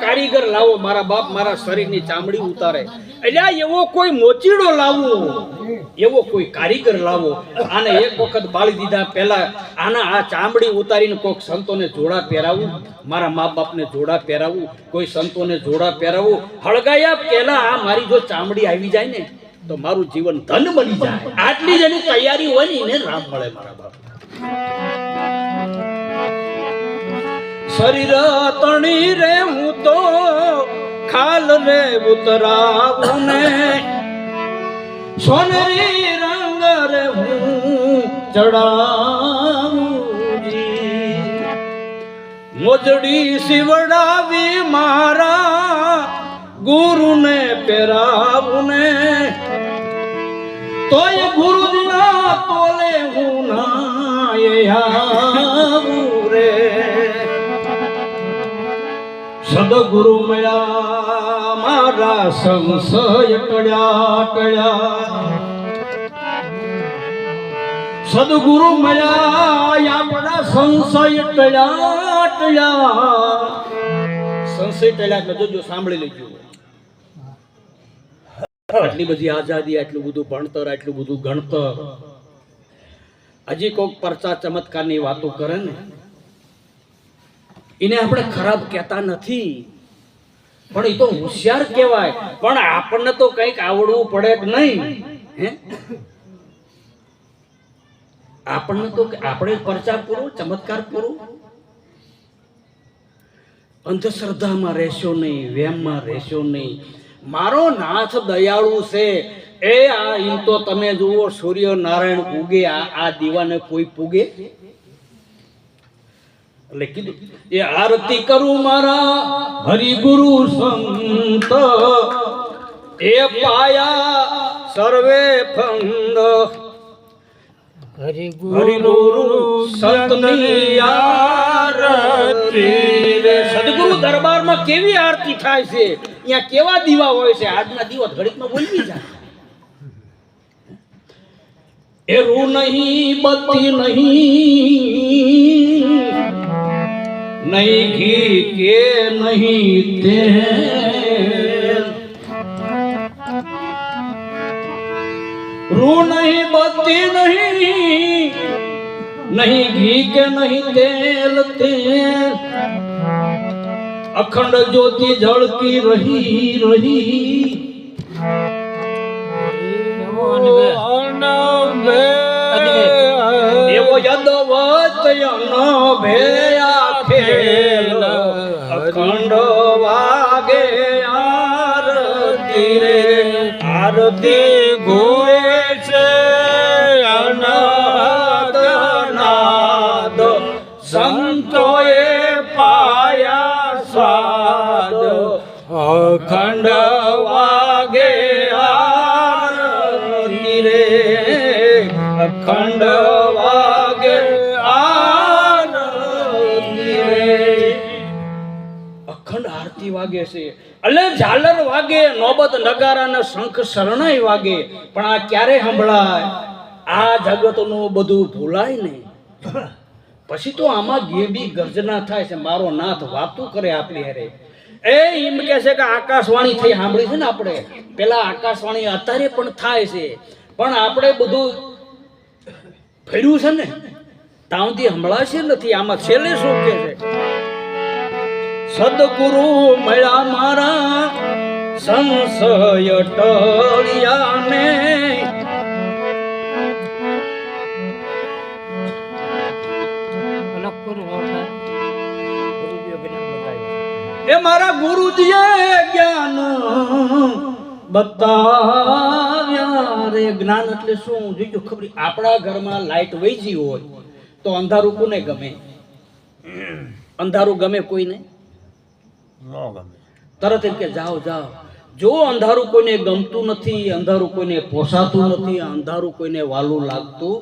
કારીગર લાવો મારા બાપ મારા શરીરની ચામડી ઉતારે, એટલે એવો કોઈ મોચીડો લાવો, એવો કોઈ કારીગર લાવો. આને એક વખત બાળી દીધા પહેલા આના આ ચામડી ઉતારીને કોઈક સંતોને જોડા પહેરાવું, મારા મા બાપને જોડા પહેરાવું, કોઈ સંતોને જોડા પહેરાવું. હળગાયા પહેલા આ મારી જો ચામડી આવી જાય ને તો મારું જીવન ધન બની જાય. આટલી જ એની તૈયારી હોય ને એને રામ મળે મારા બાપ. શરીર તણી રે હું તો ખાલ રે ઉતરાવું ને, સોનેરી રંગ રે હું ચડાવું. મોજડી શિવડાવી મારા ગુરુને પહેરાવું ને, તોય ગુરુજીના તોલે હું ના આવું રે. સદગુરુ મળ્યા મારા સંશય ટળ્યા, સદગુરુ મળ્યા આપણા સંશય ટળ્યા. સંશય ટળ્યા એટલે જોજો, સાંભળી લેજો. આટલી બધી આઝાદી, આટલું બધું ભણતર, આટલું બધું ગણતર, હજી કોઈક પરચા ચમત્કારની વાતો કરે ને એને આપણે ખરાબ કહેતા નથી, પણ એ તો હોશિયાર કહેવાય. પણ આપણને તો કંઈક આવડવું પડે કે નહીં? હે, આપણને તો આપણે પરચા પૂરો, ચમત્કાર પૂરો. અંધશ્રદ્ધામાં રહેશો નહીં, વેમમાં રહેશો નહીં. મારો નાથ દયાળુ છે. એ આ એમ તો તમે જુઓ સૂર્ય નારાયણ ઉગે, આ દીવાને કોઈ પૂગે? એટલે કીધું એ આરતી કરું મારા હરિગુરુ સંત, એ પાયા સર્વે ફંદ. હરિગુરુ સંતની આરતી રે. સદગુરુ દરબારમાં કેવી આરતી થાય છે, અહીંયા કેવા દીવા હોય છે. આજના દીવા ઘડીકમાં બોલી જાય. એ રૂ નહીં, બત્તી નહીં, નહીં ઘી કે નહીં તેલ. રૂ નહીં, બત્તી નહીં, નહીં ઘી કે નહીં તેલ. તેલ અખંડ જ્યોતિ જળકી રહી રહી. એવો યદવત અનભેયા ખેલ, અખંડ વાગે આરતી રે. આરતી ગોએ છે અનાદ નાદ, સંતોએ પાયા સ્વાદ. અખંડ વાગે આરતી રે, અખંડ વાગે આરતી રે. અખંડ આરતી વાગે છે એટલે ઝાલર વાગે, નોબત નગારા ને શંખ શરણાઈ વાગે. પણ આ ક્યારે સંભળાય? આ જગતનું બધું ભૂલાય ને પછી તો આમાં ગેબી ગર્જના થાય છે. મારો નાથ વાતું કરે આપણી હારે. એ એમ કે છે કે આકાશવાણી થઈ સાંભળી છે ને આપણે. પેલા આકાશવાણી અત્યારે પણ થાય છે, પણ આપણે બધું ફેર્યું છે ને તાવથી સંભળાશે નથી. આમાં છેલ્લે શું કે છે? સદગુરુ મળ્યા મારા સંશય ટળ્યા ને, એ મારા ગુરુજીએ જ્ઞાન બતાવ્યા રે. જ્ઞાન એટલે શું જોજો ખબર? આપણા ઘરમાં લાઈટ વહી હોય તો અંધારું કોને ગમે? અંધારું ગમે કોઈને? તરત એમ કે જાઓ જાઓ. જો અંધારું કોઈને ગમતું નથી, અંધારું કોઈને પોસાતું નથી, અંધારું કોઈને વાલું લાગતું,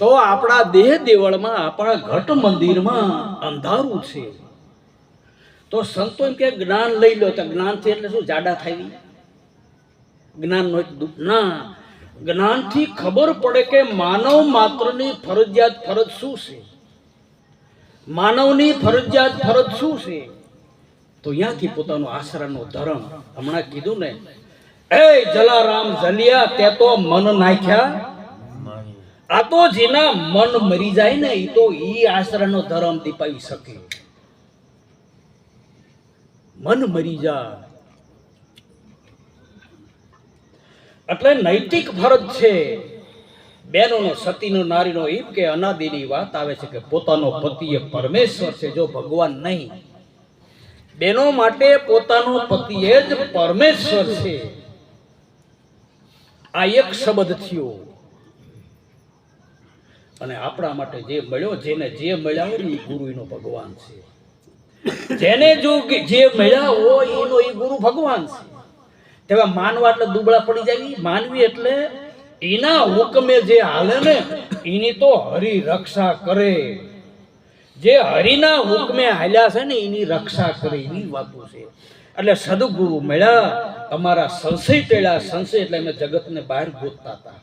તો આપણા દેહ દેવળમાં, આપણા ઘટ મંદિરમાં અંધારું છે. તો સંતો એમ કે જ્ઞાન લઈ લો. તો જ્ઞાનથી એટલે શું જાડા થાય? જ્ઞાન નો ના, જ્ઞાનથી ખબર પડે કે માનવ માત્રની ફરજિયાત ફરજ શું છે, માનવની ફરજિયાત ફરજ શું છે. તો તો ત્યાંથી પોતાનો આશરાનો ધર્મ હમણાં કીધું ને, એ જલારામ જલિયા તે તો મન નાખ્યા. આ તો જેના મન મરી જાય ને એ તો ઈ આશરાનો ધર્મ દીપાવી શકે. મન મરી જાય એટલે નૈતિક ફરજ છે બહેનોનો, સતીનો, નારીનો. એમ કે અનાદિની વાત આવે છે કે પોતાનો પતિ એ પરમેશ્વર છે, જો ભગવાન નહીં. બહેનો માટે પોતાનો પતિ એ જ પરમેશ્વર છે. આ એક શબ્દ થયો. અને આપણા માટે જે મળ્યો, જેને જે મળ્યા હોય એ ગુરુ એનો ભગવાન છે. જેને જો જે મળ્યા હોય એનો એ ગુરુ ભગવાન છે. તેવા માનવા એટલે દુબળા પડી જાય. માનવી એટલે એના હુકમે જે હાલે ને એની તો હરિ રક્ષા કરે. જે હરિના હુકમે હાલ્યા છે ને એની રક્ષા કરે, એની વાતો છે. એટલે સદગુરુ મળ્યા, અમારા સંશય ટેળ્યા. સંશય એટલે અમે જગતને બહાર ગોતતા હતા.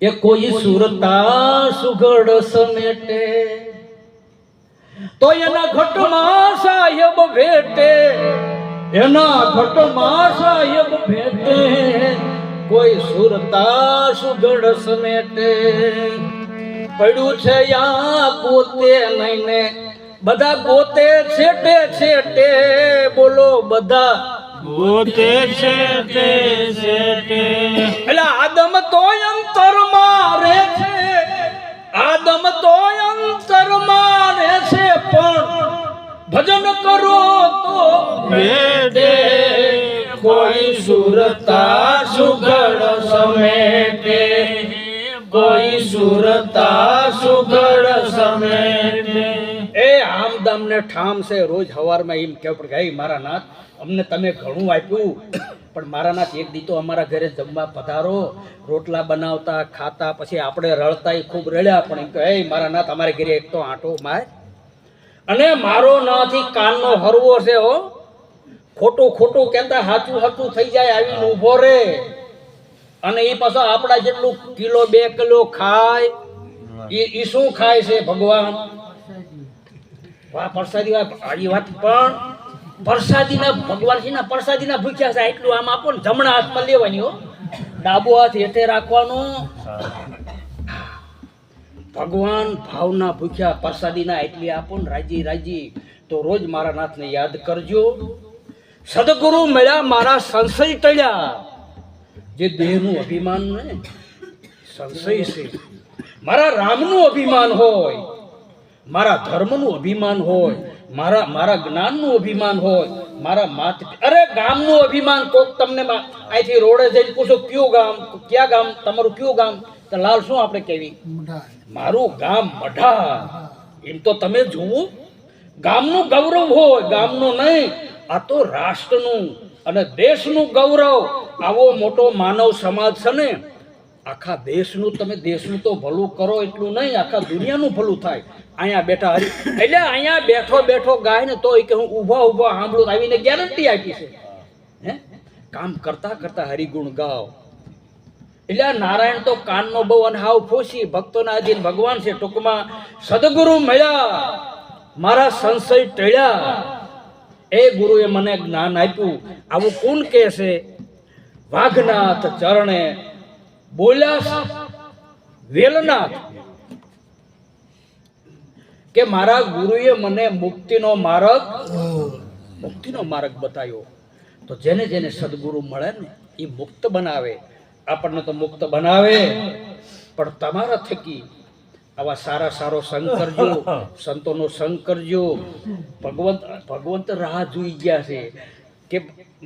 એ કોઈ સુરતા સુગડ સમેટે તો એના ઘટમાં સાહેબ ભેટે. એના ઘટમાં સાહેબ ભેટે, કોઈ સુરતા સુગડ સમેટે. પડ્યું છે યા પોતે નહીં ને બધા ગોતે છેટે છેટે. બોલો બધા ગોતે છેટે છેટે. એટલે આદમ તો અંતરમાં રહે છે, આદમ તો અંતરમાં રહે છે, પણ ભજન કરો તો ભેટે. કોઈ સુરતા સુગડ સમેટે, કોઈ સુરતા સુગડ સમેટે. એ આમદામ ને ઠામ છે. રોજ સવારમાં એમ કહેવું પડે કે મારા નાથ અમને તમે ઘણું આપ્યું, પણ મારા નાથ એક દી તો અમારા ઘરે જમવા પધારો. રોટલા બનાવતા ખાતા, પછી આપણે રળતા ખૂબ રળ્યા, પણ એમ કે હે મારા નાથ અમારે ઘરે એક તો આંટો માર. અને મારો નાથી કાનનો હરવો છે હો. ખોટું ખોટું કહેતા સાચું સાચું થઈ જાય આવીને ઊભો રે. અને એ પાછો આપણા જેટલું કિલો 2 કિલો ખાય એ શું ખાય છે ભગવાન? વાહ પ્રસાદી, આડી વાત. પણ પ્રસાદીના ભગવાન છે ને પ્રસાદીના ભૂખ્યા છે એટલું આમ આપો ને, જમણા હાથમાં લેવાની હો, ડાબો હાથ હેઠે રાખવાનો. ભગવાન ભાવના ભૂખ્યા પ્રસાદીના એટલી આપો ને રાજી રાજી. તો રોજ મારા નાથને યાદ કરજો. સદગુરુ મળ્યા, મારા સંશય ટળ્યા. જે દેહનું અભિમાન ને સંશય છે, મારા રામનું અભિમાન હોય, મારા ધર્મનું અભિમાન હોય, મારા જ્ઞાનનું અભિમાન હોય, મારા અરે ગામનું અભિમાન. કોક તમને અહીંથી રોડે જઈને પૂછો કયું ગામ, ક્યાં ગામ તમારું, કયું ગામ? તો લાલ શું આપણે કહેવી? મારું ગામ મઢા. એમ તો તમે જુઓ, ગામનું ગૌરવ હોય, ગામનું નહીં. આ તો રાષ્ટ્રનું અને દેશનું ગૌરવ. આવો મોટો માનવ સમાજ છે ને, આખા દેશનું, તમે દેશનું તો ભલું કરો એટલું નહીં, આખા દુનિયાનું ભલું થાય. અહીંયા બેઠા હરી એટલે અહીંયા બેઠો બેઠો ગાય ને તો કે હું ઊભા ઊભા સાંભળું, આવીને ગેરંટી આપી છે. હે કામ કરતા કરતા હરિગુણ ગાવ. એટલે નારાયણ તો કાનનો બહુ અને હાવ ફોસી, ભક્તોના અધીન ભગવાન છે. ટૂંકમાં સદગુરુ મળ્યા, મારા સંશય ટળ્યા. એ ગુરુએ મને જ્ઞાન આપ્યું. આવું કોણ કહે છે? વાઘનાથ ચરણે બોલ્યા વેલનાથ કે મારા ગુરુએ મને મુક્તિનો માર્ગ બતાવ્યો. તો જેને જેને સદગુરુ મળે ને એ મુક્ત બનાવે. આપણને તો મુક્ત બનાવે, પણ તમારા થકી આવા સારો સંગ કરજો, સંતોનો સંગ કરજો. ભગવંત રાહ જોઈ ગયા છે કે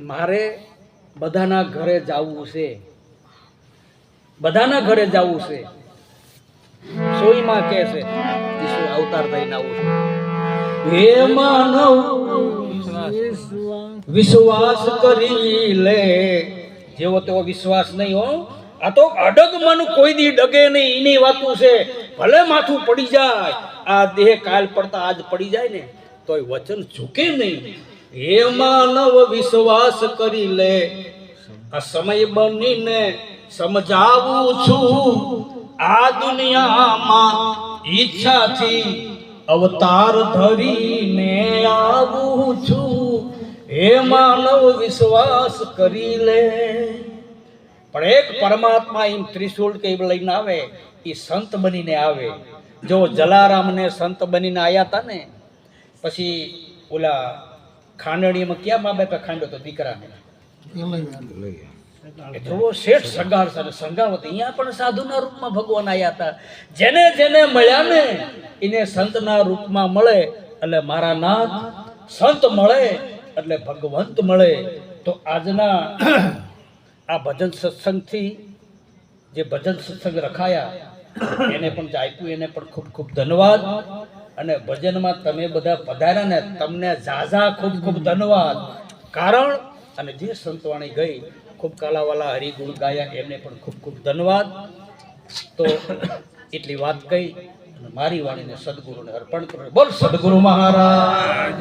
મારે બધાના ઘરે જવું છે, બધાના ઘરે જવું છે. સોઈમાં કે છે અવતાર થઈને આવું છે. હે માનવ વિશ્વાસ કરી લે. જેવો તેવો વિશ્વાસ નહીં હો. આ તો અડગ મન કોઈ દી ડગે નહીં, એની વાતું છે. ભલે માથું પડી જાય, આ દેહ કાલ પડતા આજ પડી જાય ને તોય વચન ઝૂકે નહીં. હે માનવ વિશ્વાસ કરી લે. આ સમય બનીને સમજાવું છું, આ દુનિયામાં ઈચ્છાથી અવતાર ધરીને આવું છું, હે માનવ વિશ્વાસ કરી લે. પણ એક પરમાત્મા એમ ત્રિશૂળ કે એમ લઈને આવે, એ સંત બનીને આવે. જો જલારામને સંત બનીને આવ્યા હતા ને, પછી ઓલા ખાંડણીમાં ક્યાં મા બાપે ખાંડ્યો તો દીકરાને, એવો શેઠ સંગાર છે, સંગાવત અહીંયા પણ સાધુના રૂપમાં ભગવાન આવ્યા હતા. જેને જેને મળ્યા ને એને સંતના રૂપમાં મળે એટલે મારા નાથ, સંત મળે એટલે ભગવંત મળે. તો આજના આ ભજન સત્સંગથી જે ભજન સત્સંગ રખાયા એને પણ જે આપ્યું એને પણ ખૂબ ખૂબ ધન્યવાદ. અને ભજનમાં તમે બધા પધાર્યા ને તમને ઝાઝા ખૂબ ખૂબ ધન્યવાદ. કારણ અને જે સંતવાણી ગઈ ખૂબ કાલાવાલા હરિગુણ ગાયા એમને પણ ખૂબ ખૂબ ધન્યવાદ. તો એટલી વાત કહી મારી વાણીને સદગુરુને અર્પણ કરો. બોલ સદગુરુ મહારાજ.